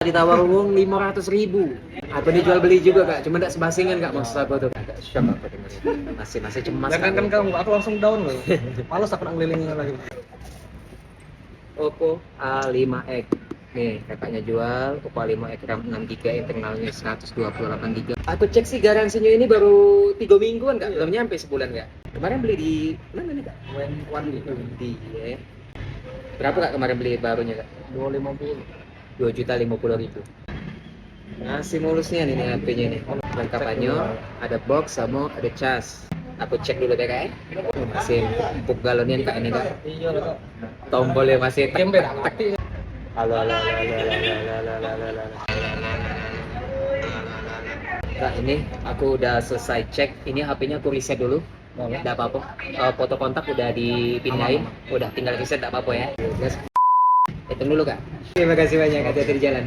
Ditawar uang 500.000. Atau dijual beli juga kak, cuma tidak sebasingan kak maksud aku tuh. Agak shock aku dengerin. Masih cemas Jangan kan kak. kamu, aku langsung down loh. Males aku nak ngelilingin lagi. Oppo A5X. Nih kakaknya jual Oppo A5X RAM 6GB, internalnya 128GB. Aku cek sih garansinya ini baru 3 mingguan kak, belum nyampe sebulan kak. Kemarin beli di mana nih kak? One itu Di ya. Berapa kak kemarin beli barunya kak? 250. 2.050.000. Masih mulusnya nih HP-nya nih. Lengkapannya ada box sama ada cas. Aku cek dulu deh kak. Masih empuk galonnya kak ini kak. Iya lah kak. Tombolnya masih Tempe tak taktik. halo halo halo halo halo halo halo halo. Kak ini aku udah selesai cek. Ini HP-nya aku reset dulu. Tidak apa-apa. Foto kontak udah dipindahin. Udah tinggal reset tidak apa-apa ya. Hitung dulu kak. Terima kasih banyak, hati-hati di jalan.